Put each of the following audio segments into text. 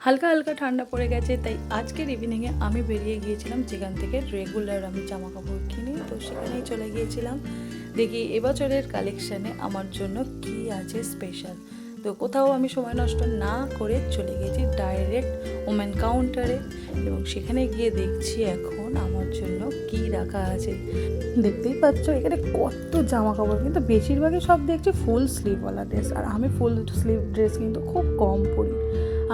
হালকা হালকা ঠান্ডা পড়ে গেছে, তাই আজকের ইভিনিংয়ে আমি বেরিয়ে গিয়েছিলাম যেখান থেকে রেগুলার আমি জামা কাপড় কিনি। তো সেখানেই চলে গিয়েছিলাম, দেখি এবছরের কালেকশানে আমার জন্য কি আছে স্পেশাল। তো কোথাও আমি সময় নষ্ট না করে চলে গেছি ডাইরেক্ট ওমেন কাউন্টারে, এবং সেখানে গিয়ে দেখছি এখন আমার জন্য কি রাখা আছে। দেখতেই পাচ্ছ এখানে কত জামা কাপড়, কিন্তু বেশিরভাগই সব দেখছি ফুল স্লিভওয়ালা ড্রেস, আর আমি ফুল স্লিভ ড্রেস কিন্তু খুব কম পরি।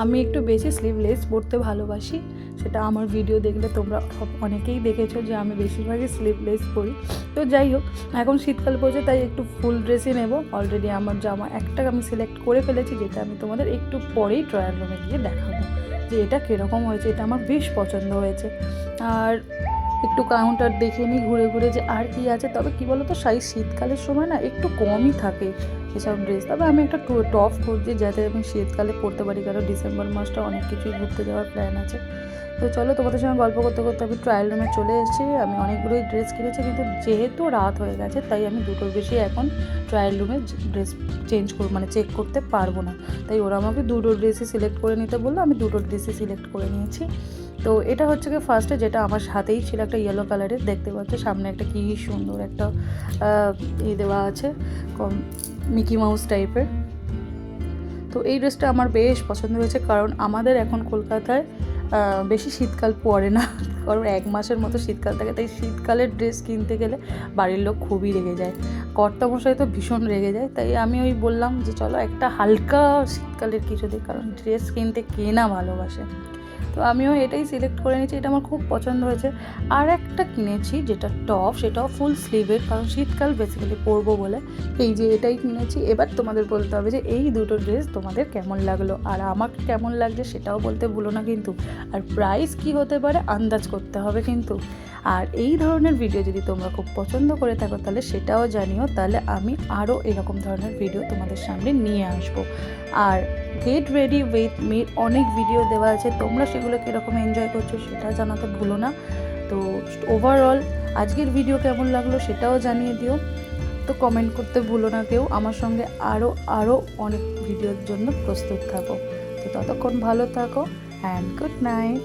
আমি একটু বেশি স্লিভলেস পরতে ভালোবাসি, সেটা আমার ভিডিও দেখলে তোমরা অনেকেই দেখেছো যে আমি বেশিরভাগই স্লিভলেস পরি। তো যাই হোক, এখন শীতকাল পড়ছে তাই একটু ফুল ড্রেসই নেব। অলরেডি আমার জামা একটা আমি সিলেক্ট করে ফেলেছি, যেটা আমি তোমাদের একটু পরেই ট্রায়াল রুমে গিয়ে দেখাবো যে এটা কীরকম হয়েছে। এটা আমার বেশ পছন্দ হয়েছে। আর একটু কাউন্টার দেখে নিই ঘুরে ঘুরে যে আর কি আছে। তবে কি বলো তো, শীতকালের সময় না একটু কমই থাকে এসব ড্রেস। তবে আমি একটা টপ খুঁজছি যাতে আমি শীতকালে পরতে পারি, কারণ ডিসেম্বর মাসটা অনেক কিছুই ঘুরতে যাওয়ার প্ল্যান আছে। তো চলো, তোমাদের সঙ্গে গল্প করতে করতে আমি ট্রায়াল রুমে চলে এসেছি। আমি অনেকগুলোই ড্রেস কিনেছি, কিন্তু যেহেতু রাত হয়ে গেছে তাই আমি দুটোর বেশি এখন ট্রায়াল রুমে ড্রেস চেক করতে পারবো না। তাই ওরা আমাকে দুটো ড্রেসই সিলেক্ট করে নিতে বললো, আমি দুটো ড্রেসই সিলেক্ট করে নিয়েছি। তো এটা হচ্ছে কি ফার্স্টে, যেটা আমার হাতেই ছিল, একটা ইয়েলো কালারের, দেখতে পাচ্ছ সামনে একটা কী সুন্দর একটা দেওয়া আছে মিকি মাউস টাইপের। তো এই ড্রেসটা আমার বেশ পছন্দ হয়েছে, কারণ আমাদের এখন কলকাতায় বেশি শীতকাল পড়ে না, কারণ 1 মাসের মতো শীতকাল থাকে। তাই শীতকালের ড্রেস কিনতে গেলে বাড়ির লোক খুবই রেগে যায়, কর্তামশাই তো ভীষণ রেগে যায়। তাই আমি বললাম যে চলো একটা হালকা শীতকালের কিছু দিই, কারণ ড্রেস কিনতে কে না ভালোবাসে। তো আমিও এটাই সিলেক্ট করে নিয়েছি, এটা আমার খুব পছন্দ হয়েছে। আর একটা কিনেছি যেটা টপ, সেটাও ফুল স্লিভের, কারণ শীতকাল বেসিক্যালি পরবো বলে এই যে এটাই কিনেছি। এবার তোমাদের বলতে হবে যে এই দুটো ড্রেস তোমাদের কেমন লাগলো, আর আমাকে কেমন লাগছে সেটাও বলতে ভুলো না কিন্তু। আর প্রাইস কি হতে পারে আন্দাজ করতে হবে কিন্তু। আর এই ধরনের ভিডিও যদি তোমরা খুব পছন্দ করে থাকো তাহলে সেটাও জানিও, তাহলে আমি আরও এরকম ধরনের ভিডিও তোমাদের সামনে নিয়ে আসবো। আর গেট রেডি উইথ মির অনেক ভিডিও দেওয়া আছে, তোমরা সেগুলো কীরকম এনজয় করছো সেটা জানাতে ভুলো না। তো ওভারঅল আজকের ভিডিও কেমন লাগলো সেটাও জানিয়ে দিও। তো কমেন্ট করতে ভুলো না কেউ। আমার সঙ্গে আরও অনেক ভিডিওর জন্য প্রস্তুত থাকো। তো ততক্ষণ ভালো থাকো অ্যান্ড গুড নাইট।